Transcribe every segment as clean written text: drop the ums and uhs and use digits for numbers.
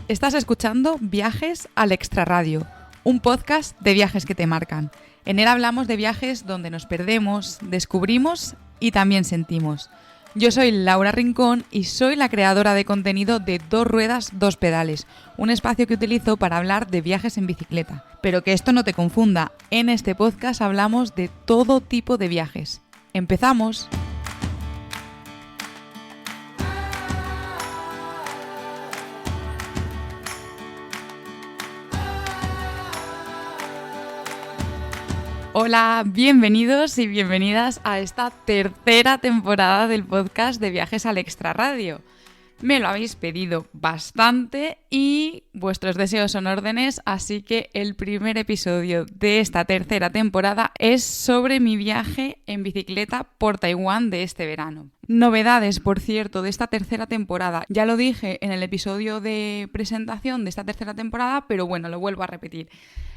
Estás escuchando Viajes al Extrarradio, un podcast de viajes que te marcan. En él hablamos de viajes donde nos perdemos, descubrimos y también sentimos. Yo soy Laura Rincón y soy la creadora de contenido de Dos Ruedas, Dos Pedales, un espacio que utilizo para hablar de viajes en bicicleta. Pero que esto no te confunda, en este podcast hablamos de todo tipo de viajes. ¡Empezamos! Hola, bienvenidos y bienvenidas a esta tercera temporada del podcast de Viajes al Extrarradio. Me lo habéis pedido bastante y vuestros deseos son órdenes, así que el primer episodio de esta tercera temporada es sobre mi viaje en bicicleta por Taiwán de este verano. Novedades, por cierto, de esta tercera temporada. Ya lo dije en el episodio de presentación de esta tercera temporada, pero bueno, lo vuelvo a repetir.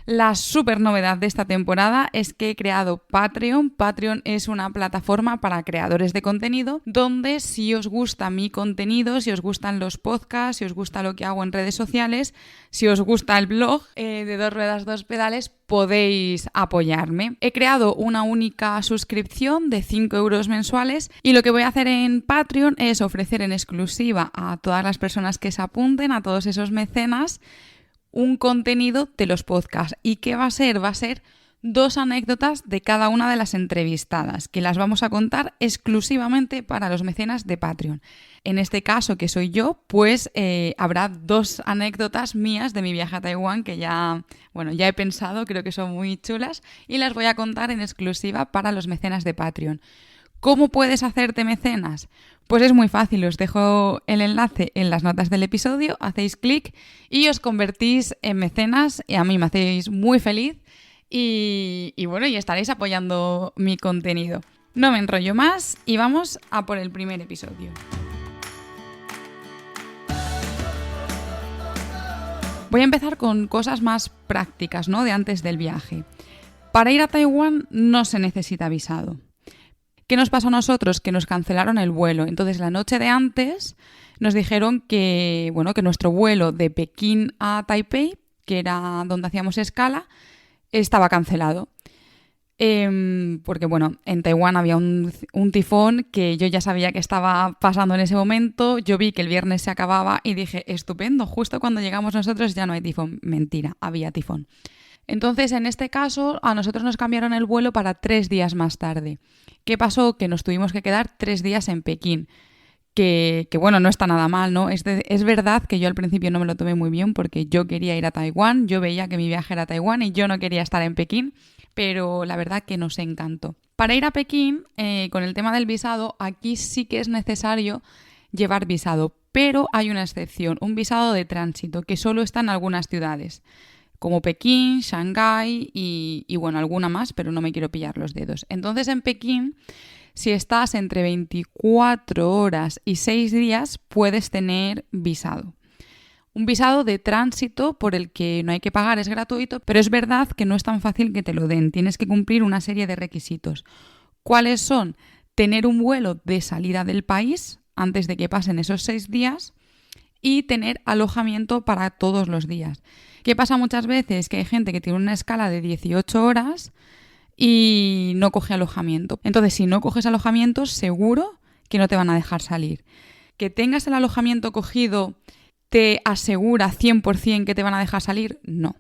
La súper novedad de esta temporada es que he creado Patreon. Patreon es una plataforma para creadores de contenido donde si os gusta mi contenido, si os gustan los podcasts, si os gusta lo que hago en redes sociales, si os gusta el blog de Dos Ruedas, Dos Pedales, podéis apoyarme. He creado una única suscripción de 5 euros mensuales y lo que voy a hacer en Patreon es ofrecer en exclusiva a todas las personas que se apunten, a todos esos mecenas, un contenido de los podcasts. ¿Y qué va a ser? Va a ser 2 anécdotas de cada una de las entrevistadas, que las vamos a contar exclusivamente para los mecenas de Patreon. En este caso, que soy yo, pues habrá 2 anécdotas mías de mi viaje a Taiwán que ya he pensado, creo que son muy chulas y las voy a contar en exclusiva para los mecenas de Patreon. ¿Cómo puedes hacerte mecenas? Pues es muy fácil, os dejo el enlace en las notas del episodio, hacéis clic y os convertís en mecenas y a mí me hacéis muy feliz y estaréis apoyando mi contenido. No me enrollo más y vamos a por el primer episodio. Voy a empezar con cosas más prácticas, ¿no? De antes del viaje. Para ir a Taiwán no se necesita visado. ¿Qué nos pasó a nosotros? Que nos cancelaron el vuelo. Entonces, la noche de antes nos dijeron que nuestro vuelo de Pekín a Taipei, que era donde hacíamos escala, estaba cancelado. Porque, en Taiwán había un tifón que yo ya sabía que estaba pasando en ese momento. Yo vi que el viernes se acababa y dije, estupendo, justo cuando llegamos nosotros ya no hay tifón. Mentira, había tifón. Entonces, en este caso, a nosotros nos cambiaron el vuelo para 3 días más tarde. ¿Qué pasó? Que nos tuvimos que quedar 3 días en Pekín. Que no está nada mal, ¿no? Es verdad que yo al principio no me lo tomé muy bien porque yo quería ir a Taiwán, yo veía que mi viaje era a Taiwán y yo no quería estar en Pekín, pero la verdad que nos encantó. Para ir a Pekín, con el tema del visado, aquí sí que es necesario llevar visado, pero hay una excepción, un visado de tránsito que solo está en algunas ciudades, como Pekín, Shanghái y alguna más, pero no me quiero pillar los dedos. Entonces en Pekín, si estás entre 24 horas y 6 días, puedes tener visado. Un visado de tránsito por el que no hay que pagar, es gratuito, pero es verdad que no es tan fácil que te lo den. Tienes que cumplir una serie de requisitos. ¿Cuáles son? Tener un vuelo de salida del país antes de que pasen esos 6 días y tener alojamiento para todos los días. ¿Qué pasa muchas veces? Que hay gente que tiene una escala de 18 horas y no coge alojamiento. Entonces, si no coges alojamiento, seguro que no te van a dejar salir. Que tengas el alojamiento cogido, ¿te asegura 100% que te van a dejar salir? No.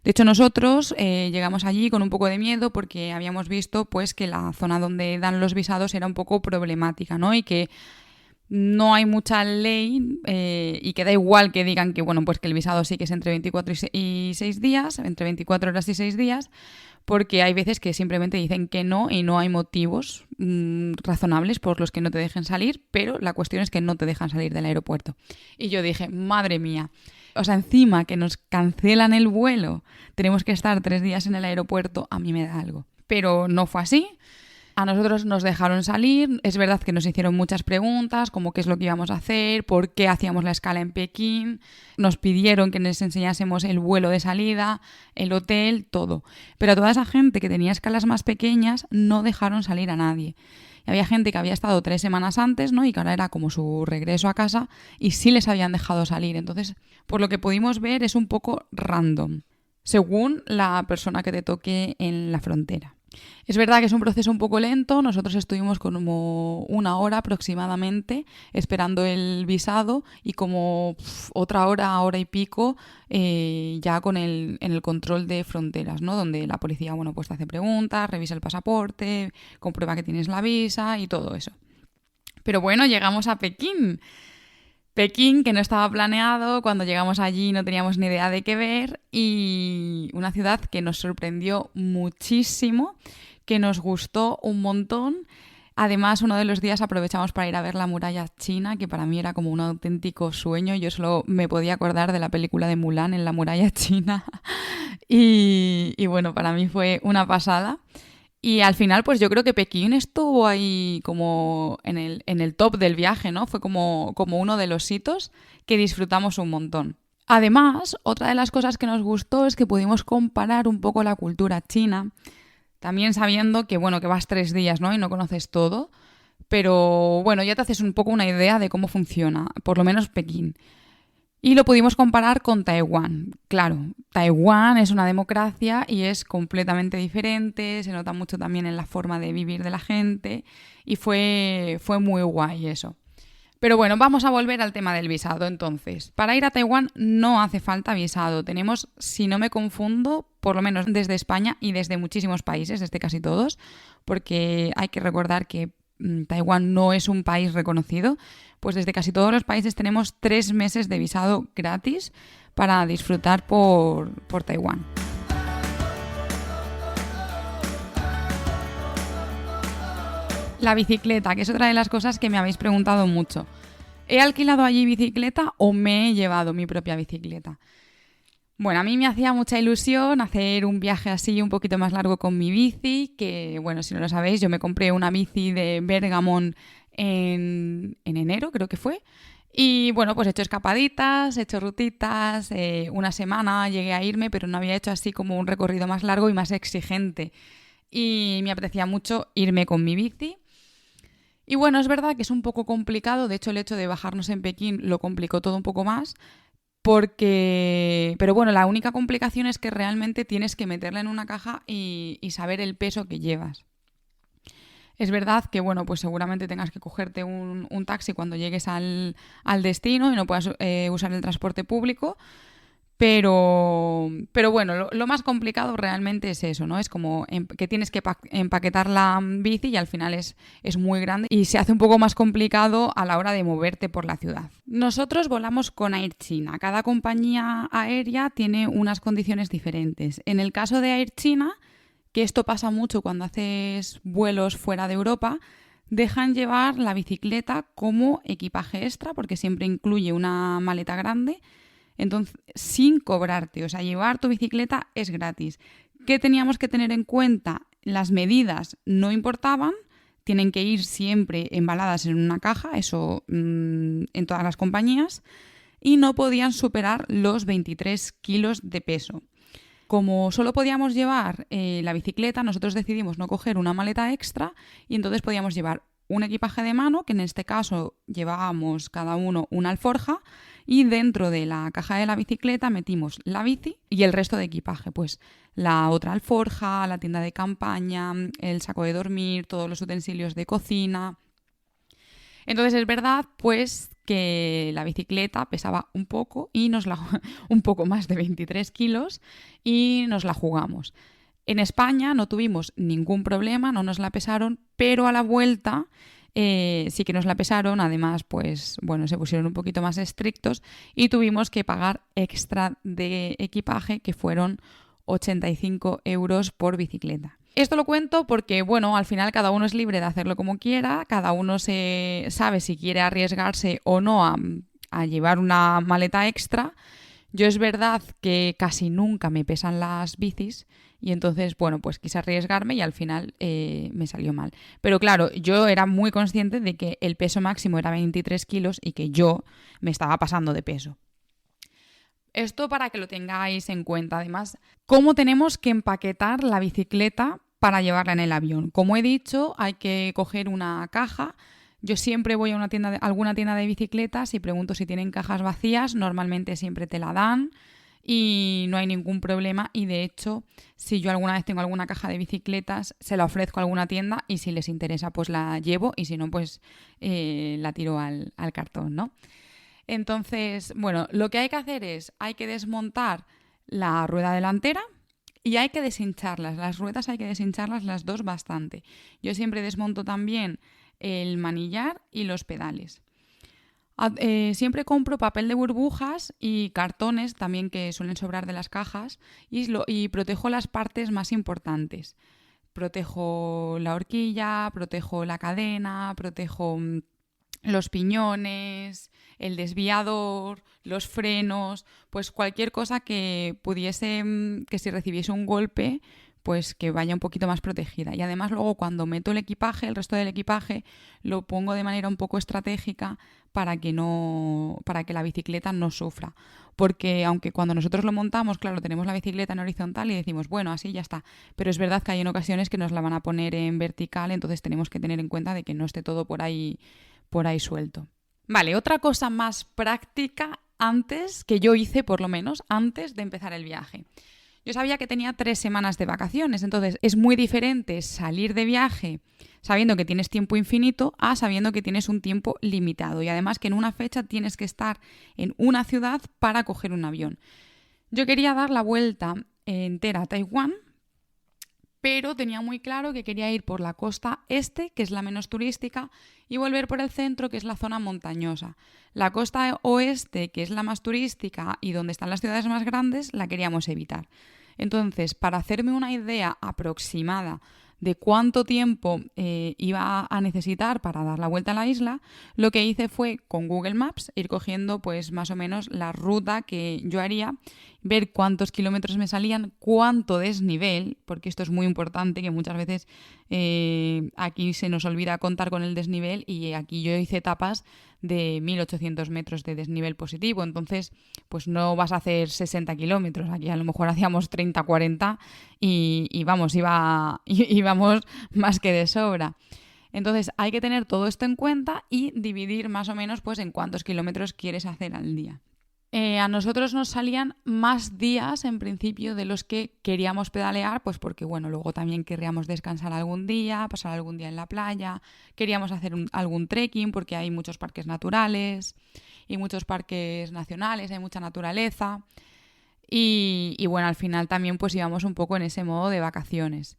De hecho, nosotros llegamos allí con un poco de miedo porque habíamos visto pues que la zona donde dan los visados era un poco problemática, ¿no? Y que no hay mucha ley y que da igual que digan que, que el visado sí que es entre 24 y 6 días, entre 24 horas y 6 días, porque hay veces que simplemente dicen que no y no hay motivos razonables por los que no te dejen salir, pero la cuestión es que no te dejan salir del aeropuerto. Y yo dije, madre mía, encima que nos cancelan el vuelo, tenemos que estar 3 días en el aeropuerto, a mí me da algo. Pero no fue así. A nosotros nos dejaron salir, es verdad que nos hicieron muchas preguntas, como qué es lo que íbamos a hacer, por qué hacíamos la escala en Pekín, nos pidieron que les enseñásemos el vuelo de salida, el hotel, todo. Pero a toda esa gente que tenía escalas más pequeñas no dejaron salir a nadie. Y había gente que había estado 3 semanas antes, ¿no? Y que ahora era como su regreso a casa y sí les habían dejado salir. Entonces, por lo que pudimos ver, es un poco random, según la persona que te toque en la frontera. Es verdad que es un proceso un poco lento. Nosotros estuvimos como 1 hora aproximadamente esperando el visado y como otra hora y pico ya en el control de fronteras, ¿no? Donde la policía, bueno, pues te hace preguntas, revisa el pasaporte, comprueba que tienes la visa y todo eso. Pero bueno, llegamos a Pekín. Pekín, que no estaba planeado, cuando llegamos allí no teníamos ni idea de qué ver y una ciudad que nos sorprendió muchísimo, que nos gustó un montón. Además, uno de los días aprovechamos para ir a ver la muralla china, que para mí era como un auténtico sueño. Yo solo me podía acordar de la película de Mulan en la muralla china y bueno, para mí fue una pasada. Y al final, pues yo creo que Pekín estuvo ahí como en el top del viaje, ¿no? Fue como uno de los hitos que disfrutamos un montón. Además, otra de las cosas que nos gustó es que pudimos comparar un poco la cultura china, también sabiendo que, bueno, que vas 3 días, ¿no? Y no conoces todo, pero bueno, ya te haces un poco una idea de cómo funciona, por lo menos Pekín. Y lo pudimos comparar con Taiwán. Claro, Taiwán es una democracia y es completamente diferente, se nota mucho también en la forma de vivir de la gente y fue muy guay eso. Pero bueno, vamos a volver al tema del visado entonces. Para ir a Taiwán no hace falta visado. Tenemos, si no me confundo, por lo menos desde España y desde muchísimos países, desde casi todos, porque hay que recordar que Taiwán no es un país reconocido, pues desde casi todos los países tenemos 3 meses de visado gratis para disfrutar por Taiwán. La bicicleta, que es otra de las cosas que me habéis preguntado mucho. ¿He alquilado allí bicicleta o me he llevado mi propia bicicleta? Bueno, a mí me hacía mucha ilusión hacer un viaje así un poquito más largo con mi bici, que bueno, si no lo sabéis, yo me compré una bici de Bergamón en enero, creo que fue. Y bueno, pues he hecho escapaditas, he hecho rutitas, una semana llegué a irme, pero no había hecho así como un recorrido más largo y más exigente. Y me apetecía mucho irme con mi bici. Y bueno, es verdad que es un poco complicado, de hecho el hecho de bajarnos en Pekín lo complicó todo un poco más, pero bueno, la única complicación es que realmente tienes que meterla en una caja y saber el peso que llevas. Es verdad que, bueno, pues seguramente tengas que cogerte un taxi cuando llegues al destino y no puedas usar el transporte público, pero bueno, lo más complicado realmente es eso, ¿no? Es como que tienes que empaquetar la bici y al final es muy grande y se hace un poco más complicado a la hora de moverte por la ciudad. Nosotros volamos con Air China. Cada compañía aérea tiene unas condiciones diferentes. En el caso de Air China, que esto pasa mucho cuando haces vuelos fuera de Europa, dejan llevar la bicicleta como equipaje extra porque siempre incluye una maleta grande. Entonces, sin cobrarte, o sea, llevar tu bicicleta es gratis. ¿Qué teníamos que tener en cuenta? Las medidas no importaban, tienen que ir siempre embaladas en una caja, eso en todas las compañías, y no podían superar los 23 kilos de peso. Como solo podíamos llevar la bicicleta, nosotros decidimos no coger una maleta extra y entonces podíamos llevar un equipaje de mano, que en este caso llevábamos cada uno una alforja, y dentro de la caja de la bicicleta metimos la bici y el resto de equipaje, pues la otra alforja, la tienda de campaña, el saco de dormir, todos los utensilios de cocina. Entonces es verdad pues que la bicicleta pesaba un poco un poco más de 23 kilos y nos la jugamos. En España no tuvimos ningún problema, no nos la pesaron, pero a la vuelta sí que nos la pesaron. Además, pues bueno, se pusieron un poquito más estrictos y tuvimos que pagar extra de equipaje, que fueron 85 euros por bicicleta. Esto lo cuento porque, bueno, al final cada uno es libre de hacerlo como quiera, cada uno sabe si quiere arriesgarse o no a llevar una maleta extra. Yo es verdad que casi nunca me pesan las bicis y entonces, bueno, pues quise arriesgarme y al final me salió mal. Pero claro, yo era muy consciente de que el peso máximo era 23 kilos y que yo me estaba pasando de peso. Esto para que lo tengáis en cuenta. Además, ¿cómo tenemos que empaquetar la bicicleta para llevarla en el avión. Como he dicho, hay que coger una caja. Yo siempre voy a alguna tienda de bicicletas y pregunto si tienen cajas vacías. Normalmente siempre te la dan y no hay ningún problema. Y de hecho, si yo alguna vez tengo alguna caja de bicicletas, se la ofrezco a alguna tienda y si les interesa, pues la llevo y si no, pues la tiro al cartón, ¿no? Entonces, bueno, lo que hay que hacer es, hay que desmontar la rueda delantera y hay que deshincharlas. Las ruedas hay que deshincharlas las dos bastante. Yo siempre desmonto también el manillar y los pedales. Siempre compro papel de burbujas y cartones también que suelen sobrar de las cajas y protejo las partes más importantes. Protejo la horquilla, protejo la cadena, protejo los piñones, el desviador, los frenos, pues cualquier cosa que pudiese, que si recibiese un golpe, pues que vaya un poquito más protegida. Y además luego cuando meto el equipaje, el resto del equipaje, lo pongo de manera un poco estratégica para que la bicicleta no sufra. Porque aunque cuando nosotros lo montamos, claro, tenemos la bicicleta en horizontal y decimos, bueno, así ya está. Pero es verdad que hay en ocasiones que nos la van a poner en vertical, entonces tenemos que tener en cuenta de que no esté todo por ahí suelto. Vale, otra cosa más práctica que yo hice por lo menos antes de empezar el viaje. Yo sabía que tenía 3 semanas de vacaciones, entonces es muy diferente salir de viaje sabiendo que tienes tiempo infinito a sabiendo que tienes un tiempo limitado y además que en una fecha tienes que estar en una ciudad para coger un avión. Yo quería dar la vuelta entera a Taiwán, pero tenía muy claro que quería ir por la costa este, que es la menos turística, y volver por el centro, que es la zona montañosa. La costa oeste, que es la más turística y donde están las ciudades más grandes, la queríamos evitar. Entonces, para hacerme una idea aproximada de cuánto tiempo iba a necesitar para dar la vuelta a la isla, lo que hice fue con Google Maps ir cogiendo pues más o menos la ruta que yo haría, ver cuántos kilómetros me salían, cuánto desnivel, porque esto es muy importante, que muchas veces aquí se nos olvida contar con el desnivel y aquí yo hice etapas de 1800 metros de desnivel positivo, entonces pues no vas a hacer 60 kilómetros, aquí a lo mejor hacíamos 30, 40 y vamos, íbamos más que de sobra. Entonces hay que tener todo esto en cuenta y dividir más o menos pues en cuántos kilómetros quieres hacer al día. A nosotros nos salían más días en principio de los que queríamos pedalear, pues porque bueno, luego también querríamos descansar algún día, pasar algún día en la playa, queríamos hacer algún trekking porque hay muchos parques naturales y muchos parques nacionales, hay mucha naturaleza y bueno, al final también pues íbamos un poco en ese modo de vacaciones.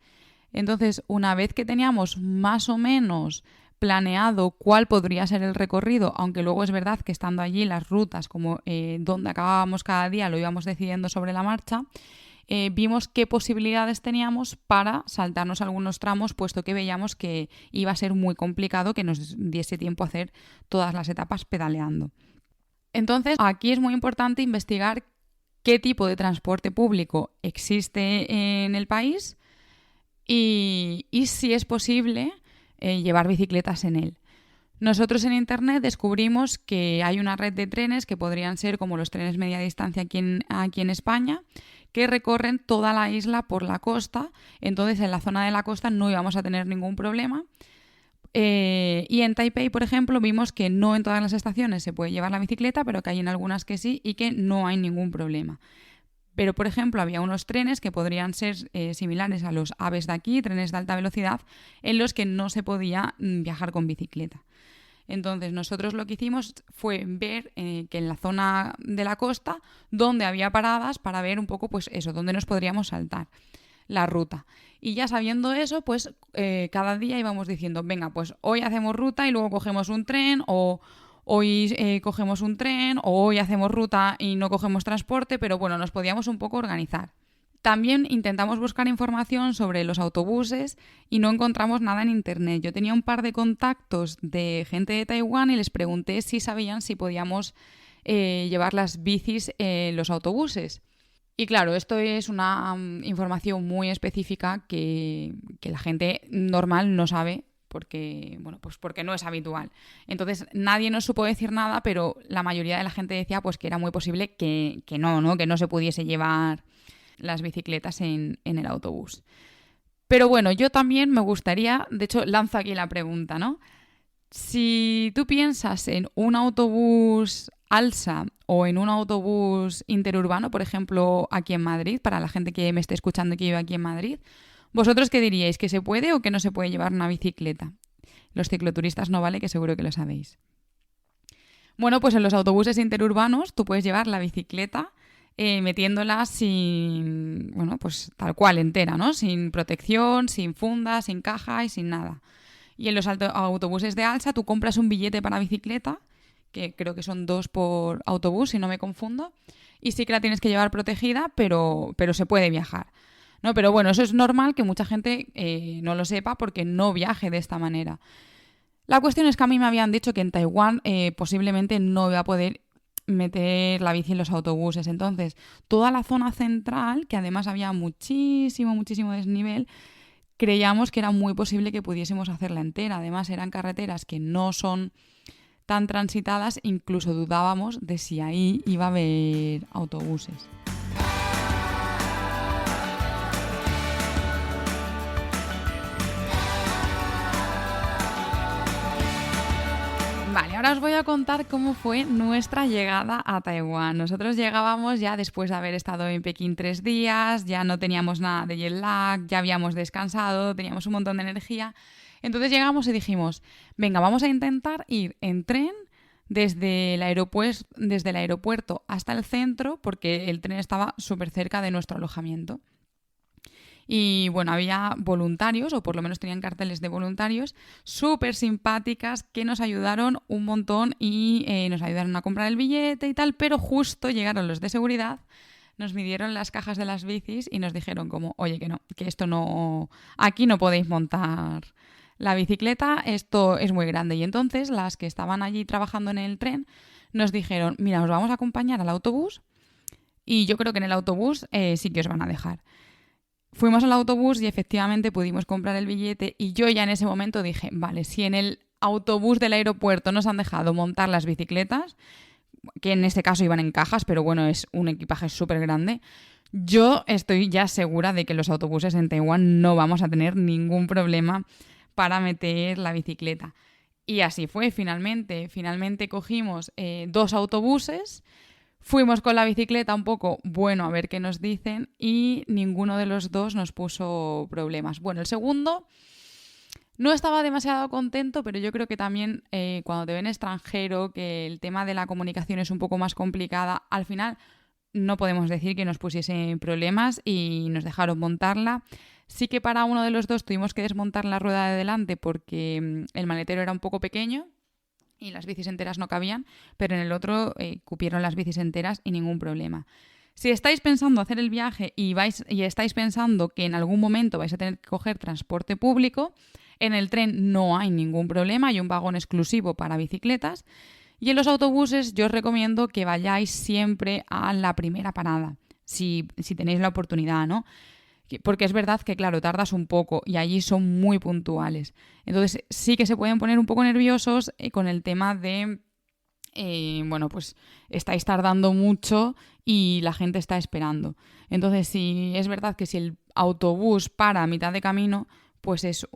Entonces, una vez que teníamos más o menos planeado cuál podría ser el recorrido, aunque luego es verdad que estando allí las rutas, como donde acabábamos cada día, lo íbamos decidiendo sobre la marcha, vimos qué posibilidades teníamos para saltarnos algunos tramos, puesto que veíamos que iba a ser muy complicado que nos diese tiempo a hacer todas las etapas pedaleando. Entonces, aquí es muy importante investigar qué tipo de transporte público existe en el país y si es posible llevar bicicletas en él. Nosotros en internet descubrimos que hay una red de trenes que podrían ser como los trenes media distancia aquí en España, que recorren toda la isla por la costa. Entonces en la zona de la costa no íbamos a tener ningún problema. Y en Taipei, por ejemplo, vimos que no en todas las estaciones se puede llevar la bicicleta, pero que hay en algunas que sí y que no hay ningún problema. Pero, por ejemplo, había unos trenes que podrían ser similares a los AVEs de aquí, trenes de alta velocidad, en los que no se podía viajar con bicicleta. Entonces, nosotros lo que hicimos fue ver que en la zona de la costa, donde había paradas para ver un poco, pues eso, dónde nos podríamos saltar la ruta. Y ya sabiendo eso, pues cada día íbamos diciendo, venga, pues hoy hacemos ruta y luego cogemos un tren o hoy cogemos un tren o hoy hacemos ruta y no cogemos transporte, pero bueno, nos podíamos un poco organizar. También intentamos buscar información sobre los autobuses y no encontramos nada en internet. Yo tenía un par de contactos de gente de Taiwán y les pregunté si sabían si podíamos llevar las bicis en los autobuses. Y claro, esto es una información muy específica que la gente normal no sabe porque, bueno, pues porque no es habitual. Entonces nadie nos supo decir nada, pero la mayoría de la gente decía pues que era muy posible que no se pudiese llevar las bicicletas en el autobús. Pero bueno, yo también me gustaría, de hecho, lanzo aquí la pregunta, ¿no? Si tú piensas en un autobús alsa o en un autobús interurbano, por ejemplo, aquí en Madrid, para la gente que me esté escuchando y que vive aquí en Madrid, ¿vosotros qué diríais? ¿Que se puede o que no se puede llevar una bicicleta? Los cicloturistas no vale, que seguro que lo sabéis. Bueno, pues en los autobuses interurbanos tú puedes llevar la bicicleta metiéndola sin, bueno, pues tal cual entera, ¿no? Sin protección, sin funda, sin caja y sin nada. Y en los autobuses de alza tú compras un billete para bicicleta, que creo que son 2 por autobús, si no me confundo, y sí que la tienes que llevar protegida, pero se puede viajar. ¿No? Pero bueno, eso es normal que mucha gente no lo sepa porque no viaje de esta manera. La cuestión es que a mí me habían dicho que en Taiwán posiblemente no iba a poder meter la bici en los autobuses. Entonces, toda la zona central, que además había muchísimo desnivel, creíamos que era muy posible que pudiésemos hacerla entera. Además, eran carreteras que no son tan transitadas, incluso dudábamos de si ahí iba a haber autobuses. Vale, ahora os voy a contar cómo fue nuestra llegada a Taiwán. Nosotros llegábamos ya después de haber estado en Pekín 3 días, ya no teníamos nada de jet lag, ya habíamos descansado, teníamos un montón de energía. Entonces llegamos y dijimos, venga, vamos a intentar ir en tren desde el aeropuerto hasta el centro, porque el tren estaba súper cerca de nuestro alojamiento. Y bueno, había voluntarios, o por lo menos tenían carteles de voluntarios, súper simpáticas que nos ayudaron un montón y nos ayudaron a comprar el billete y tal, pero justo llegaron los de seguridad, nos midieron las cajas de las bicis y nos dijeron como, oye, que no, que esto no, aquí no podéis montar la bicicleta, esto es muy grande. Y entonces las que estaban allí trabajando en el tren nos dijeron, mira, os vamos a acompañar al autobús y yo creo que en el autobús sí que os van a dejar. Fuimos al autobús y efectivamente pudimos comprar el billete y yo ya en ese momento dije, vale, si en el autobús del aeropuerto nos han dejado montar las bicicletas, que en este caso iban en cajas, pero bueno, es un equipaje súper grande, yo estoy ya segura de que los autobuses en Taiwán no vamos a tener ningún problema para meter la bicicleta. Y así fue, finalmente cogimos 2 autobuses. Fuimos con la bicicleta un poco, bueno, a ver qué nos dicen y ninguno de los 2 nos puso problemas. Bueno, el segundo no estaba demasiado contento, pero yo creo que también cuando te ven extranjero, que el tema de la comunicación es un poco más complicada, al final no podemos decir que nos pusiesen problemas y nos dejaron montarla. Sí que para uno de los 2 tuvimos que desmontar la rueda de delante porque el maletero era un poco pequeño y las bicis enteras no cabían, pero en el otro cupieron las bicis enteras y ningún problema. Si estáis pensando hacer el viaje y estáis pensando que en algún momento vais a tener que coger transporte público, en el tren no hay ningún problema, hay un vagón exclusivo para bicicletas y en los autobuses yo os recomiendo que vayáis siempre a la primera parada, si tenéis la oportunidad, ¿no? Porque es verdad que, claro, tardas un poco y allí son muy puntuales. Entonces sí que se pueden poner un poco nerviosos con el tema de, bueno, pues estáis tardando mucho y la gente está esperando. Entonces sí, es verdad que si el autobús para a mitad de camino, pues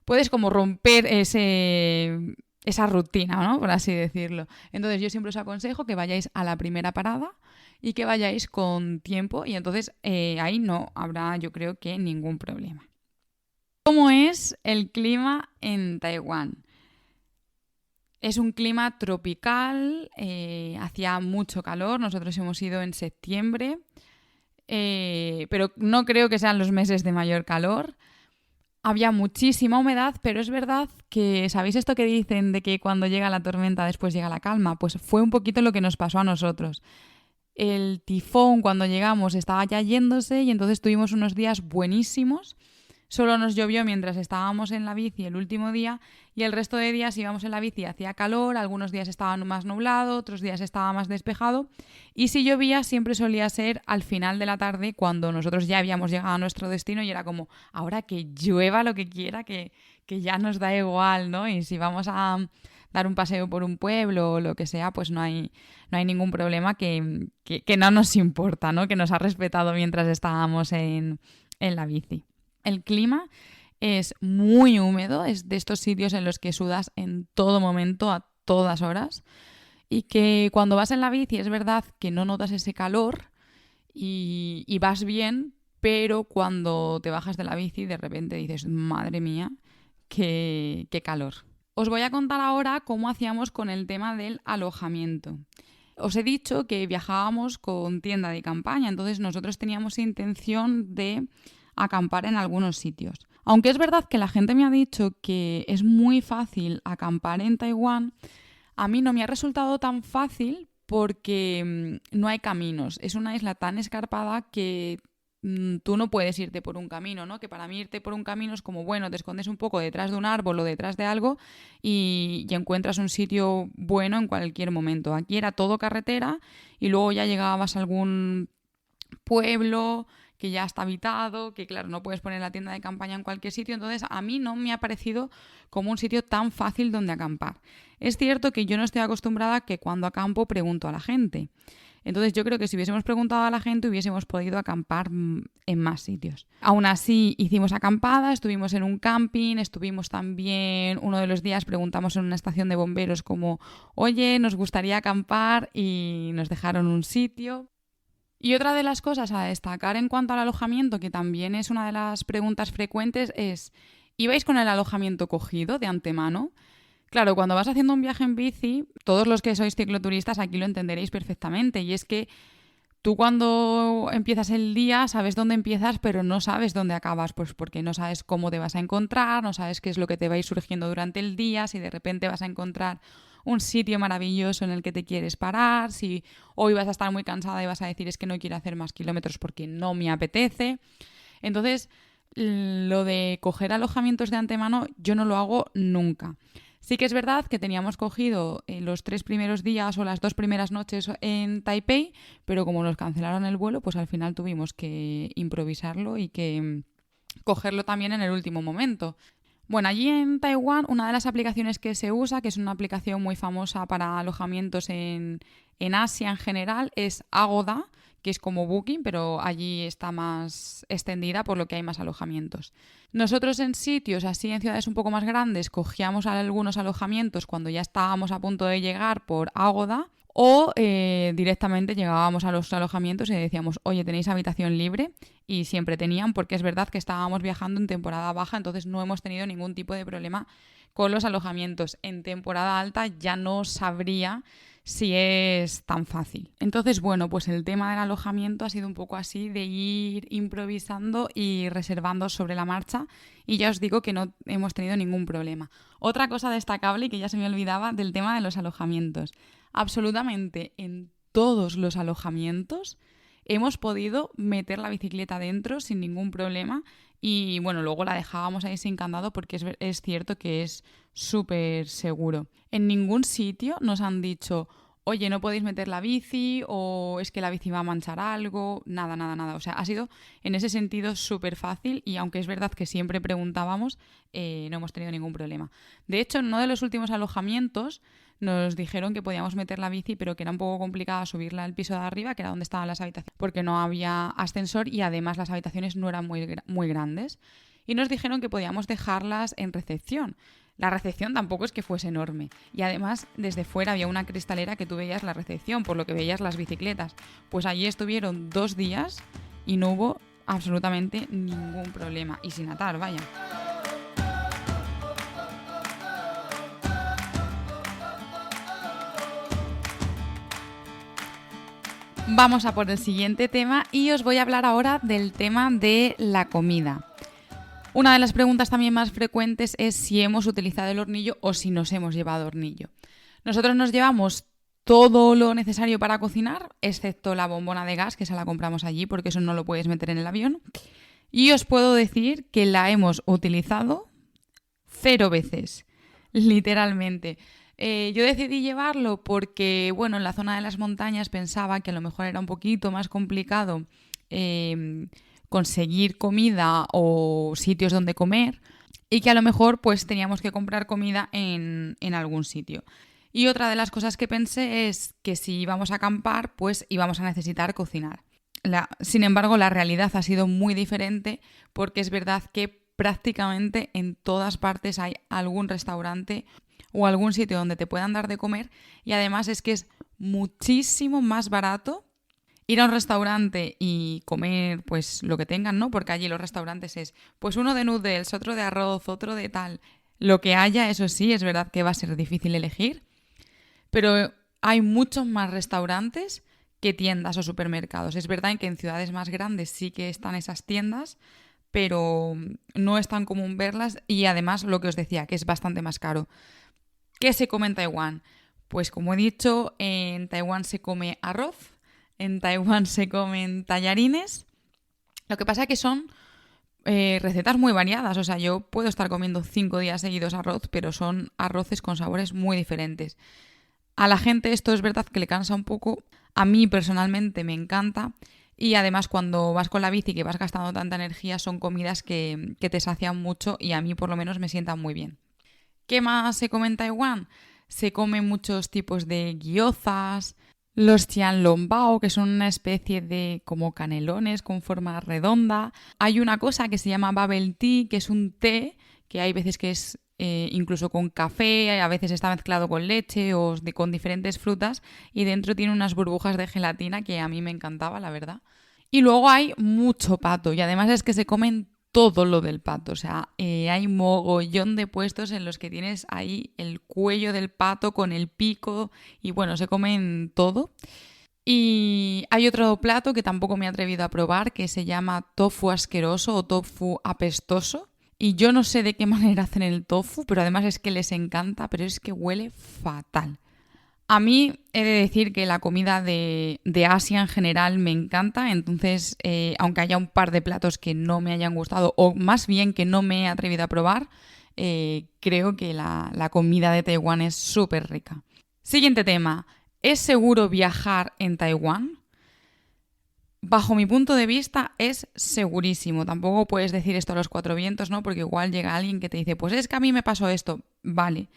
puedes como romper esa rutina, ¿no? Por así decirlo. Entonces yo siempre os aconsejo que vayáis a la primera parada y que vayáis con tiempo y entonces ahí no habrá, yo creo que, ningún problema. ¿Cómo es el clima en Taiwán? Es un clima tropical, hacía mucho calor, nosotros hemos ido en septiembre, pero no creo que sean los meses de mayor calor. Había muchísima humedad, pero es verdad que, ¿sabéis esto que dicen de que cuando llega la tormenta después llega la calma? Pues fue un poquito lo que nos pasó a nosotros. El tifón cuando llegamos estaba ya yéndose y entonces tuvimos unos días buenísimos. Solo nos llovió mientras estábamos en la bici el último día y el resto de días íbamos en la bici, hacía calor, algunos días estaba más nublado, otros días estaba más despejado y si llovía siempre solía ser al final de la tarde cuando nosotros ya habíamos llegado a nuestro destino y era como, ahora que llueva lo que quiera, que ya nos da igual, ¿no? Y si vamos a dar un paseo por un pueblo o lo que sea, pues no hay ningún problema que no nos importa, ¿no? Que nos ha respetado mientras estábamos en la bici. el clima es muy húmedo, es de estos sitios en los que sudas en todo momento, a todas horas, y que cuando vas en la bici es verdad que no notas ese calor y vas bien, pero cuando te bajas de la bici de repente dices, madre mía, qué calor. Os voy a contar ahora cómo hacíamos con el tema del alojamiento. Os he dicho que viajábamos con tienda de campaña, entonces nosotros teníamos intención de acampar en algunos sitios. Aunque es verdad que la gente me ha dicho que es muy fácil acampar en Taiwán, a mí no me ha resultado tan fácil porque no hay caminos. Es una isla tan escarpada que tú no puedes irte por un camino, ¿no? Que para mí irte por un camino es como, bueno, te escondes un poco detrás de un árbol o detrás de algo y encuentras un sitio bueno en cualquier momento. Aquí era todo carretera y luego ya llegabas a algún pueblo que ya está habitado, que claro, no puedes poner la tienda de campaña en cualquier sitio, entonces a mí no me ha parecido como un sitio tan fácil donde acampar. Es cierto que yo no estoy acostumbrada a que cuando acampo pregunto a la gente. Entonces yo creo que si hubiésemos preguntado a la gente hubiésemos podido acampar en más sitios. Aún así hicimos acampada, estuvimos en un camping, estuvimos también, uno de los días preguntamos en una estación de bomberos como, oye, nos gustaría acampar y nos dejaron un sitio. Y otra de las cosas a destacar en cuanto al alojamiento, que también es una de las preguntas frecuentes, es, ¿ibais con el alojamiento cogido de antemano? Claro, cuando vas haciendo un viaje en bici, todos los que sois cicloturistas aquí lo entenderéis perfectamente, y es que tú cuando empiezas el día sabes dónde empiezas, pero no sabes dónde acabas, pues porque no sabes cómo te vas a encontrar, no sabes qué es lo que te va a ir surgiendo durante el día, si de repente vas a encontrar un sitio maravilloso en el que te quieres parar, si hoy vas a estar muy cansada y vas a decir es que no quiero hacer más kilómetros porque no me apetece. Entonces, lo de coger alojamientos de antemano yo no lo hago nunca. Sí que es verdad que teníamos cogido los 3 primeros días o las 2 primeras noches en Taipei, pero como nos cancelaron el vuelo, pues al final tuvimos que improvisarlo y que cogerlo también en el último momento. Bueno, allí en Taiwán una de las aplicaciones que se usa, que es una aplicación muy famosa para alojamientos en Asia en general, es Agoda, que es como Booking, pero allí está más extendida por lo que hay más alojamientos. Nosotros en sitios así, en ciudades un poco más grandes, cogíamos algunos alojamientos cuando ya estábamos a punto de llegar por Agoda o directamente llegábamos a los alojamientos y decíamos, oye, ¿tenéis habitación libre? Y siempre tenían, porque es verdad que estábamos viajando en temporada baja, entonces no hemos tenido ningún tipo de problema con los alojamientos. En temporada alta ya no sabría si es tan fácil. Entonces, bueno, pues el tema del alojamiento ha sido un poco así de ir improvisando y reservando sobre la marcha y ya os digo que no hemos tenido ningún problema. Otra cosa destacable y que ya se me olvidaba del tema de los alojamientos. Absolutamente en todos los alojamientos hemos podido meter la bicicleta dentro sin ningún problema y bueno, luego la dejábamos ahí sin candado porque es cierto que es súper seguro. En ningún sitio nos han dicho, oye, no podéis meter la bici o es que la bici va a manchar algo, nada, nada, nada. O sea, ha sido en ese sentido súper fácil y aunque es verdad que siempre preguntábamos, no hemos tenido ningún problema. De hecho, en uno de los últimos alojamientos nos dijeron que podíamos meter la bici, pero que era un poco complicado subirla al piso de arriba, que era donde estaban las habitaciones, porque no había ascensor y además las habitaciones no eran muy grandes. Y nos dijeron que podíamos dejarlas en recepción. La recepción tampoco es que fuese enorme. Y además, desde fuera había una cristalera que tú veías la recepción, por lo que veías las bicicletas. Pues allí estuvieron 2 días y no hubo absolutamente ningún problema. Y sin atar, vaya. Vamos a por el siguiente tema y os voy a hablar ahora del tema de la comida. Una de las preguntas también más frecuentes es si hemos utilizado el hornillo o si nos hemos llevado hornillo. Nosotros nos llevamos todo lo necesario para cocinar, excepto la bombona de gas, que esa la compramos allí porque eso no lo puedes meter en el avión. Y os puedo decir que la hemos utilizado 0 veces, literalmente. Yo decidí llevarlo porque, bueno, en la zona de las montañas pensaba que a lo mejor era un poquito más complicado conseguir comida o sitios donde comer y que a lo mejor pues teníamos que comprar comida en algún sitio. Y otra de las cosas que pensé es que si íbamos a acampar, pues íbamos a necesitar cocinar. Sin embargo, la realidad ha sido muy diferente porque es verdad que prácticamente en todas partes hay algún restaurante o algún sitio donde te puedan dar de comer y además es que es muchísimo más barato ir a un restaurante y comer pues lo que tengan, ¿no? Porque allí los restaurantes es pues uno de noodles, otro de arroz, otro de tal. Lo que haya, eso sí, es verdad que va a ser difícil elegir, pero hay muchos más restaurantes que tiendas o supermercados. Es verdad que en ciudades más grandes sí que están esas tiendas, pero no es tan común verlas y además lo que os decía, que es bastante más caro. ¿Qué se come en Taiwán? Pues como he dicho, en Taiwán se come arroz, en Taiwán se comen tallarines. Lo que pasa es que son recetas muy variadas. O sea, yo puedo estar comiendo 5 días seguidos arroz, pero son arroces con sabores muy diferentes. A la gente esto es verdad que le cansa un poco. A mí personalmente me encanta. Y además cuando vas con la bici que vas gastando tanta energía son comidas que te sacian mucho y a mí por lo menos me sientan muy bien. ¿Qué más se come en Taiwán? Se comen muchos tipos de gyozas, los qianlongbao, que son una especie de como canelones con forma redonda. Hay una cosa que se llama bubble tea, que es un té, que hay veces que es incluso con café, a veces está mezclado con leche o con diferentes frutas y dentro tiene unas burbujas de gelatina que a mí me encantaba, la verdad. Y luego hay mucho pato y además es que se comen todo lo del pato. O sea, hay mogollón de puestos en los que tienes ahí el cuello del pato con el pico y bueno, se comen todo. Y hay otro plato que tampoco me he atrevido a probar que se llama tofu asqueroso o tofu apestoso. Y yo no sé de qué manera hacen el tofu, pero además es que les encanta, pero es que huele fatal. A mí he de decir que la comida de Asia en general me encanta, entonces aunque haya un par de platos que no me hayan gustado o más bien que no me he atrevido a probar, creo que la comida de Taiwán es súper rica. Siguiente tema, ¿es seguro viajar en Taiwán? Bajo mi punto de vista es segurísimo. Tampoco puedes decir esto a los cuatro vientos, ¿no? Porque igual llega alguien que te dice, pues es que a mí me pasó esto. Vale.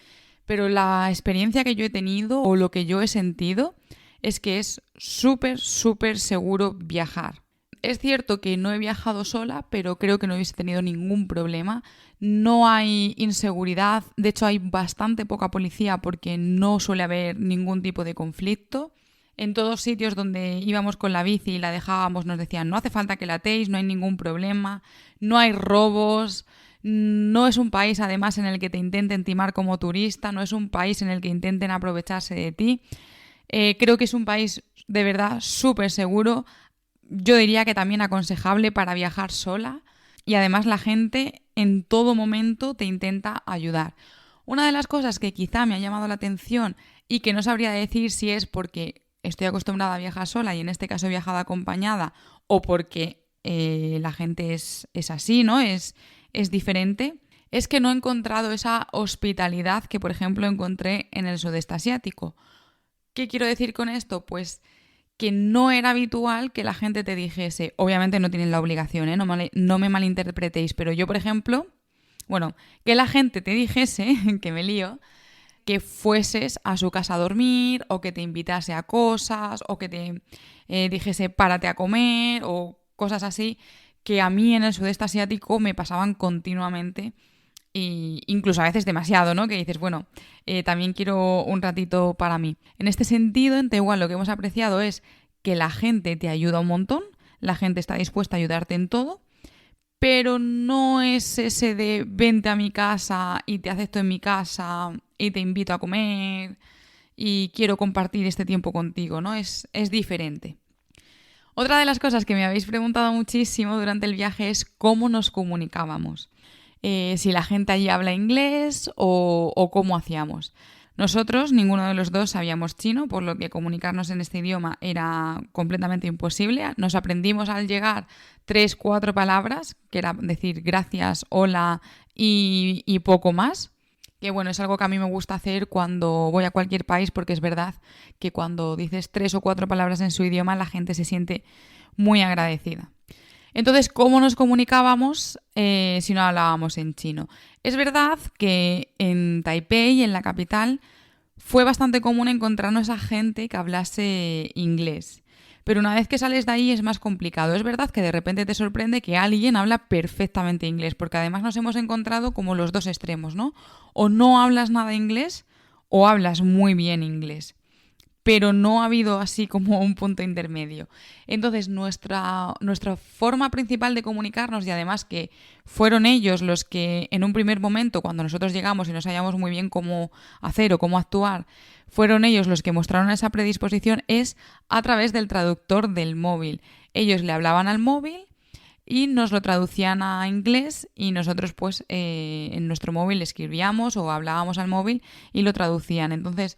Pero la experiencia que yo he tenido o lo que yo he sentido es que es súper, súper seguro viajar. Es cierto que no he viajado sola, pero creo que no hubiese tenido ningún problema. No hay inseguridad, de hecho hay bastante poca policía porque no suele haber ningún tipo de conflicto. En todos sitios donde íbamos con la bici y la dejábamos nos decían no hace falta que la atéis, no hay ningún problema, no hay robos. No es un país, además, en el que te intenten timar como turista, no es un país en el que intenten aprovecharse de ti. Creo que es un país de verdad súper seguro. Yo diría que también aconsejable para viajar sola. Y además la gente en todo momento te intenta ayudar. Una de las cosas que quizá me ha llamado la atención y que no sabría decir si es porque estoy acostumbrada a viajar sola y en este caso he viajado acompañada o porque la gente es así, ¿no? Es diferente, es que no he encontrado esa hospitalidad que, por ejemplo, encontré en el sudeste asiático. ¿Qué quiero decir con esto? Pues que no era habitual que la gente te dijese, obviamente no tienen la obligación, no me malinterpretéis, pero yo, por ejemplo, bueno, que la gente te dijese, que me lío, que fueses a su casa a dormir o que te invitase a cosas o que te dijese párate a comer o cosas así que a mí en el sudeste asiático me pasaban continuamente e incluso a veces demasiado, ¿no? Que dices, bueno, también quiero un ratito para mí. En este sentido, en Taiwán lo que hemos apreciado es que la gente te ayuda un montón, la gente está dispuesta a ayudarte en todo, pero no es ese de vente a mi casa y te acepto en mi casa y te invito a comer y quiero compartir este tiempo contigo, ¿no? Es diferente. Otra de las cosas que me habéis preguntado muchísimo durante el viaje es cómo nos comunicábamos. Si la gente allí habla inglés o cómo hacíamos. Nosotros, ninguno de los dos sabíamos chino, por lo que comunicarnos en este idioma era completamente imposible. Nos aprendimos al llegar 3, 4 palabras, que era decir gracias, hola y poco más. Que bueno, es algo que a mí me gusta hacer cuando voy a cualquier país porque es verdad que cuando dices 3 o 4 palabras en su idioma la gente se siente muy agradecida. Entonces, ¿cómo nos comunicábamos si no hablábamos en chino? Es verdad que en Taipei, en la capital, fue bastante común encontrarnos a gente que hablase inglés. Pero una vez que sales de ahí es más complicado. Es verdad que de repente te sorprende que alguien habla perfectamente inglés, porque además nos hemos encontrado como los dos extremos, ¿no? O no hablas nada inglés o hablas muy bien inglés. Pero no ha habido así como un punto intermedio. Entonces, nuestra forma principal de comunicarnos, y además que fueron ellos los que en un primer momento, cuando nosotros llegamos y no sabíamos muy bien cómo hacer o cómo actuar, fueron ellos los que mostraron esa predisposición, es a través del traductor del móvil. Ellos le hablaban al móvil y nos lo traducían a inglés y nosotros pues en nuestro móvil escribíamos o hablábamos al móvil y lo traducían. Entonces,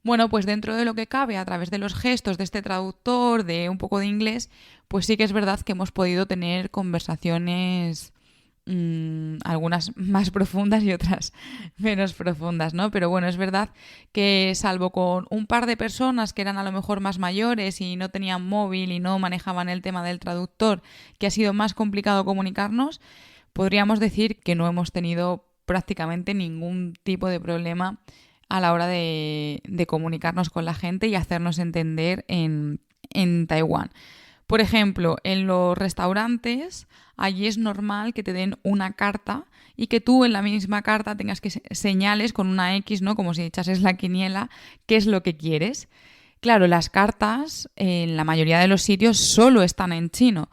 bueno, pues dentro de lo que cabe, a través de los gestos de este traductor, de un poco de inglés, pues sí que es verdad que hemos podido tener conversaciones, algunas más profundas y otras menos profundas, ¿no? Pero bueno, es verdad que salvo con un par de personas que eran a lo mejor más mayores y no tenían móvil y no manejaban el tema del traductor, que ha sido más complicado comunicarnos, podríamos decir que no hemos tenido prácticamente ningún tipo de problema a la hora de comunicarnos con la gente y hacernos entender en Taiwán. Por ejemplo, en los restaurantes, allí es normal que te den una carta y que tú en la misma carta tengas que señales con una X, ¿no? Como si echases la quiniela, qué es lo que quieres. Claro, las cartas en la mayoría de los sitios solo están en chino.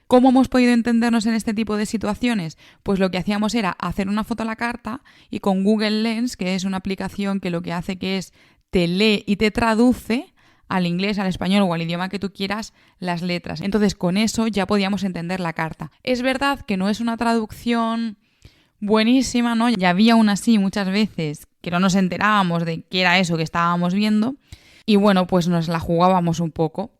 ¿Cómo hemos podido entendernos en este tipo de situaciones? Pues lo que hacíamos era hacer una foto a la carta y con Google Lens, que es una aplicación que lo que hace que es te lee y te traduce al inglés, al español o al idioma que tú quieras las letras. Entonces con eso ya podíamos entender la carta. Es verdad que no es una traducción buenísima, ¿no? Ya había aún así muchas veces que no nos enterábamos de qué era eso que estábamos viendo y bueno, pues nos la jugábamos un poco.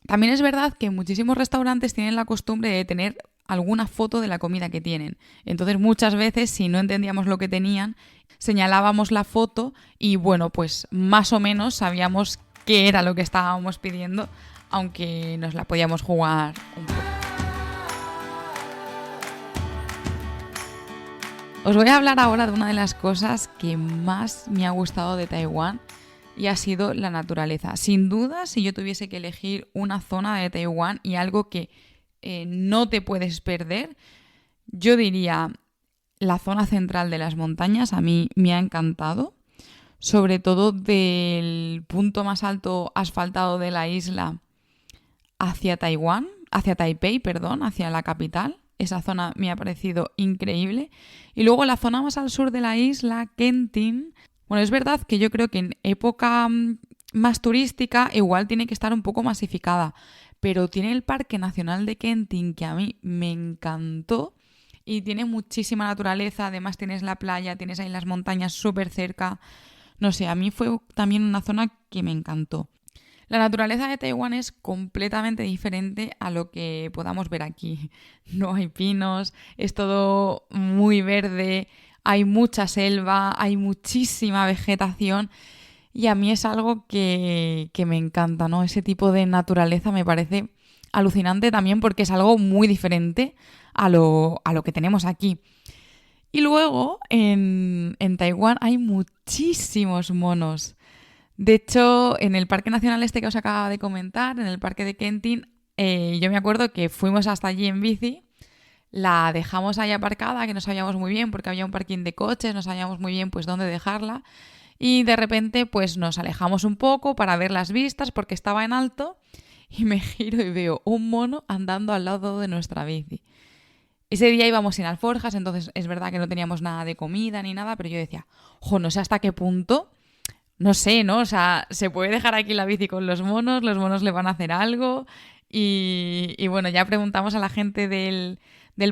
También es verdad que muchísimos restaurantes tienen la costumbre de tener alguna foto de la comida que tienen. Entonces muchas veces si no entendíamos lo que tenían, señalábamos la foto y bueno, pues más o menos sabíamos qué era lo que estábamos pidiendo, aunque nos la podíamos jugar un poco. Os voy a hablar ahora de una de las cosas que más me ha gustado de Taiwán y ha sido la naturaleza. Sin duda, si yo tuviese que elegir una zona de Taiwán y algo que no te puedes perder, yo diría la zona central de las montañas. A mí me ha encantado, sobre todo del punto más alto asfaltado de la isla hacia Taiwán, hacia Taipei, perdón, hacia la capital. Esa zona me ha parecido increíble. Y luego la zona más al sur de la isla, Kentin. Bueno, es verdad que yo creo que en época más turística igual tiene que estar un poco masificada, pero tiene el Parque Nacional de Kentin que a mí me encantó y tiene muchísima naturaleza, además tienes la playa, tienes ahí las montañas súper cerca. No sé, a mí fue también una zona que me encantó. La naturaleza de Taiwán es completamente diferente a lo que podamos ver aquí. No hay pinos, es todo muy verde, hay mucha selva, hay muchísima vegetación y a mí es algo que me encanta, ¿no? Ese tipo de naturaleza me parece alucinante también porque es algo muy diferente a lo que tenemos aquí. Y luego en Taiwán hay muchísimos monos. De hecho, en el Parque Nacional este que os acababa de comentar, en el Parque de Kentin, yo me acuerdo que fuimos hasta allí en bici, la dejamos ahí aparcada, que no sabíamos muy bien porque había un parking de coches, no sabíamos muy bien pues dónde dejarla y de repente pues nos alejamos un poco para ver las vistas porque estaba en alto y me giro y veo un mono andando al lado de nuestra bici. Ese día íbamos sin alforjas, entonces es verdad que no teníamos nada de comida ni nada, pero yo decía, no sé hasta qué punto. No sé, ¿no? O sea, se puede dejar aquí la bici con los monos le van a hacer algo y bueno, ya preguntamos a la gente del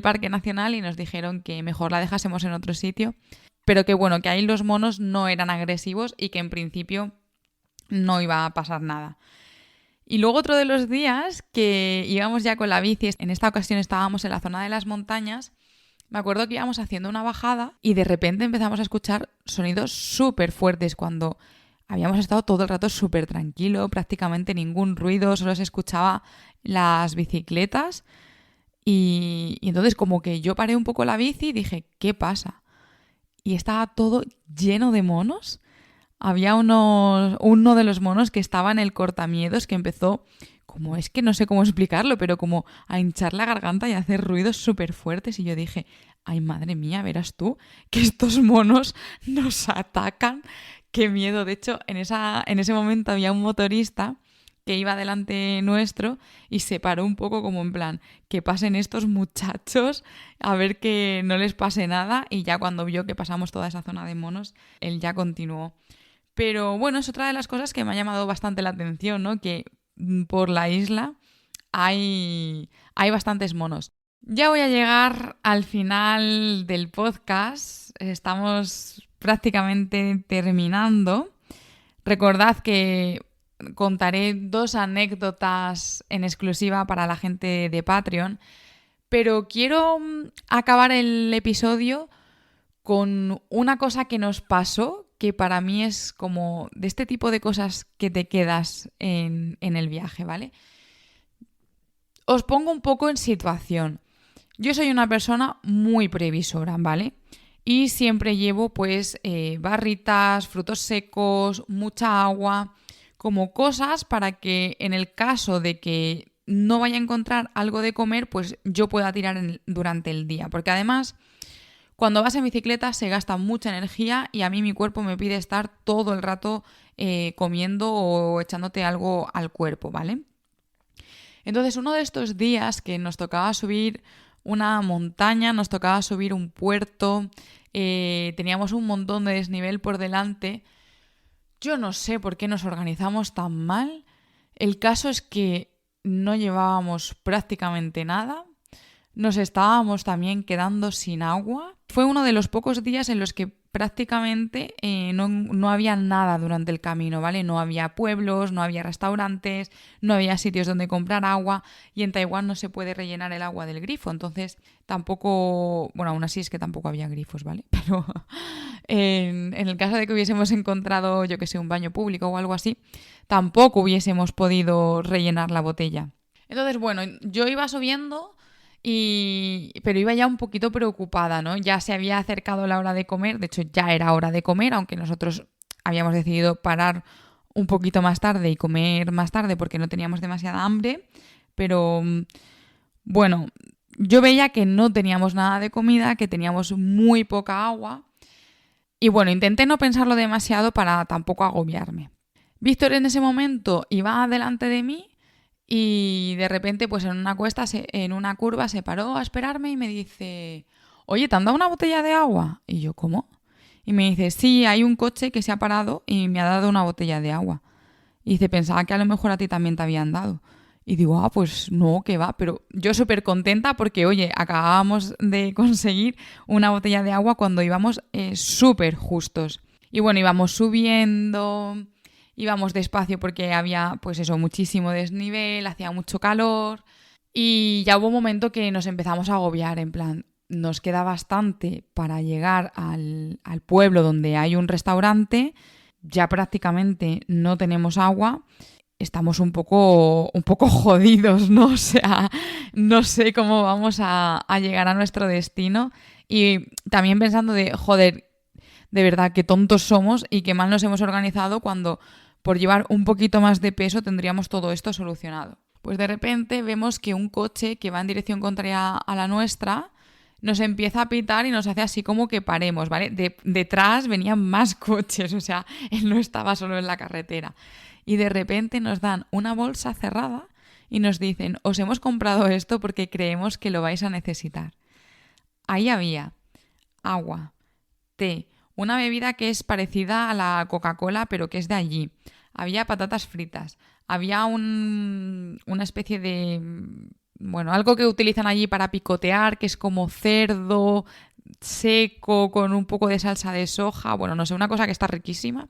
Parque Nacional y nos dijeron que mejor la dejásemos en otro sitio, pero que bueno, que ahí los monos no eran agresivos y que en principio no iba a pasar nada. Y luego otro de los días que íbamos ya con la bici, en esta ocasión estábamos en la zona de las montañas. Me acuerdo que íbamos haciendo una bajada y de repente empezamos a escuchar sonidos súper fuertes cuando habíamos estado todo el rato súper tranquilo, prácticamente ningún ruido, solo se escuchaba las bicicletas y entonces como que yo paré un poco la bici y dije, ¿qué pasa? Y estaba todo lleno de monos. Había uno de los monos que estaba en el cortamiedos que empezó como es que no sé cómo explicarlo, pero como a hinchar la garganta y a hacer ruidos súper fuertes. Y yo dije, ay, madre mía, verás tú que estos monos nos atacan. Qué miedo. De hecho, en ese momento había un motorista que iba delante nuestro y se paró un poco como en plan, que pasen estos muchachos a ver que no les pase nada, y ya cuando vio que pasamos toda esa zona de monos, él ya continuó. Pero bueno, es otra de las cosas que me ha llamado bastante la atención, ¿no? Que por la isla hay bastantes monos. Ya voy a llegar al final del podcast. Estamos prácticamente terminando. Recordad que contaré 2 anécdotas en exclusiva para la gente de Patreon, pero quiero acabar el episodio con una cosa que nos pasó, que para mí es como de este tipo de cosas que te quedas en el viaje, ¿vale? Os pongo un poco en situación. Yo soy una persona muy previsora, ¿vale? Y siempre llevo pues barritas, frutos secos, mucha agua, como cosas para que en el caso de que no vaya a encontrar algo de comer, pues yo pueda tirar durante el día. Porque además, cuando vas en bicicleta se gasta mucha energía y a mí mi cuerpo me pide estar todo el rato comiendo o echándote algo al cuerpo, ¿vale? Entonces, uno de estos días que nos tocaba subir una montaña, nos tocaba subir un puerto, teníamos un montón de desnivel por delante. Yo no sé por qué nos organizamos tan mal. El caso es que no llevábamos prácticamente nada. Nos estábamos también quedando sin agua. Fue uno de los pocos días en los que prácticamente no había nada durante el camino, ¿vale? No había pueblos, no había restaurantes, no había sitios donde comprar agua, y en Taiwán no se puede rellenar el agua del grifo, entonces tampoco, bueno, aún así es que tampoco había grifos, ¿vale? Pero en el caso de que hubiésemos encontrado, yo que sé, un baño público o algo así, tampoco hubiésemos podido rellenar la botella. Entonces, bueno, yo iba subiendo, pero iba ya un poquito preocupada, ¿no? Ya se había acercado la hora de comer, de hecho ya era hora de comer, aunque nosotros habíamos decidido parar un poquito más tarde y comer más tarde porque no teníamos demasiada hambre, pero bueno, yo veía que no teníamos nada de comida, que teníamos muy poca agua, y bueno, intenté no pensarlo demasiado para tampoco agobiarme. Víctor en ese momento iba delante de mí y de repente, pues en una curva se paró a esperarme y me dice, oye, ¿te han dado una botella de agua? Y yo, ¿cómo? Y me dice, sí, hay un coche que se ha parado y me ha dado una botella de agua. Y dice, pensaba que a lo mejor a ti también te habían dado. Y digo, pues no, que va. Pero yo súper contenta porque, oye, acabábamos de conseguir una botella de agua cuando íbamos súper justos. Y bueno, íbamos subiendo, íbamos despacio porque había, pues eso, muchísimo desnivel, hacía mucho calor. Y ya hubo un momento que nos empezamos a agobiar, en plan, nos queda bastante para llegar al pueblo donde hay un restaurante, ya prácticamente no tenemos agua, estamos un poco jodidos, ¿no? O sea, no sé cómo vamos a llegar a nuestro destino. Y también pensando de, joder, de verdad, qué tontos somos y qué mal nos hemos organizado cuando por llevar un poquito más de peso tendríamos todo esto solucionado. Pues de repente vemos que un coche que va en dirección contraria a la nuestra nos empieza a pitar y nos hace así como que paremos, ¿vale? Detrás venían más coches, o sea, él no estaba solo en la carretera. Y de repente nos dan una bolsa cerrada y nos dicen, os hemos comprado esto porque creemos que lo vais a necesitar. Ahí había agua, té, una bebida que es parecida a la Coca-Cola pero que es de allí. Había patatas fritas, había una especie de, bueno, algo que utilizan allí para picotear, que es como cerdo seco con un poco de salsa de soja, bueno, no sé, una cosa que está riquísima.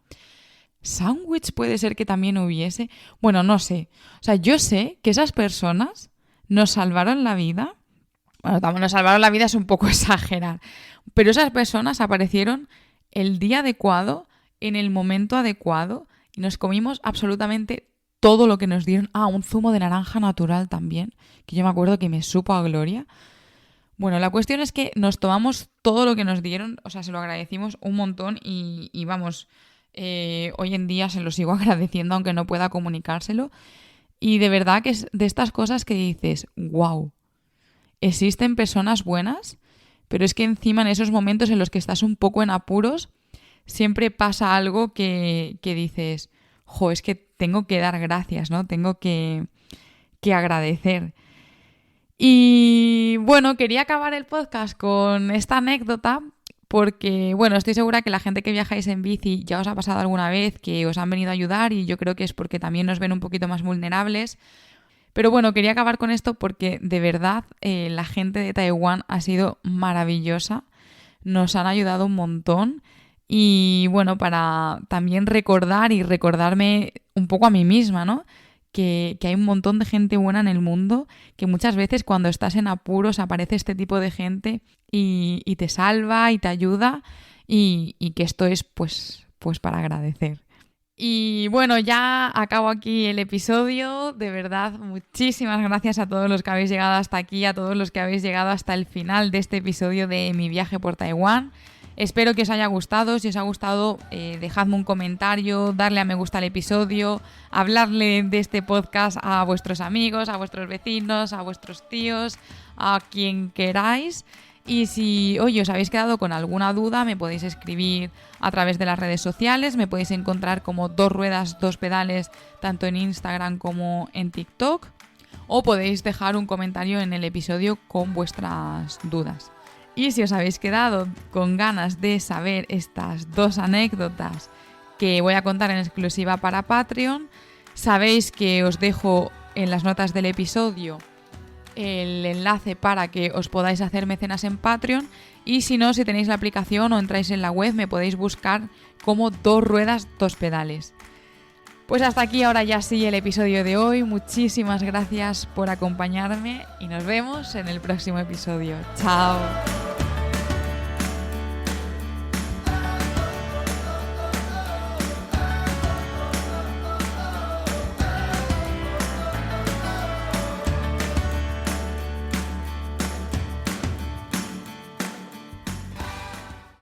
¿Sándwich puede ser que también hubiese? Bueno, no sé. O sea, yo sé que esas personas nos salvaron la vida. Bueno, nos salvaron la vida es un poco exagerar. Pero esas personas aparecieron el día adecuado, en el momento adecuado, y nos comimos absolutamente todo lo que nos dieron. Ah, un zumo de naranja natural también, que yo me acuerdo que me supo a gloria. Bueno, la cuestión es que nos tomamos todo lo que nos dieron, o sea, se lo agradecimos un montón y vamos, hoy en día se lo sigo agradeciendo aunque no pueda comunicárselo. Y de verdad que es de estas cosas que dices, wow, existen personas buenas, pero es que encima en esos momentos en los que estás un poco en apuros, siempre pasa algo que dices, jo, es que tengo que dar gracias, ¿no? Tengo que agradecer. Y bueno, quería acabar el podcast con esta anécdota porque, bueno, estoy segura que la gente que viajáis en bici ya os ha pasado alguna vez que os han venido a ayudar y yo creo que es porque también nos ven un poquito más vulnerables. Pero bueno, quería acabar con esto porque de verdad la gente de Taiwán ha sido maravillosa, nos han ayudado un montón y bueno, para también recordar y recordarme un poco a mí misma, ¿no? Que hay un montón de gente buena en el mundo, que muchas veces cuando estás en apuros aparece este tipo de gente y te salva y te ayuda y que esto es pues para agradecer. Y bueno, ya acabo aquí el episodio. De verdad, muchísimas gracias a todos los que habéis llegado hasta aquí, a todos los que habéis llegado hasta el final de este episodio de mi viaje por Taiwán. Espero que os haya gustado. Si os ha gustado, dejadme un comentario, darle a me gusta al episodio, hablarle de este podcast a vuestros amigos, a vuestros vecinos, a vuestros tíos, a quien queráis. Y si, oye, os habéis quedado con alguna duda, me podéis escribir a través de las redes sociales, me podéis encontrar como 2 ruedas, 2 pedales, tanto en Instagram como en TikTok, o podéis dejar un comentario en el episodio con vuestras dudas. Y si os habéis quedado con ganas de saber estas 2 anécdotas que voy a contar en exclusiva para Patreon, sabéis que os dejo en las notas del episodio el enlace para que os podáis hacer mecenas en Patreon y si no, si tenéis la aplicación o entráis en la web me podéis buscar como 2 ruedas, 2 pedales. Pues hasta aquí ahora ya sí el episodio de hoy. Muchísimas gracias por acompañarme y nos vemos en el próximo episodio. ¡Chao!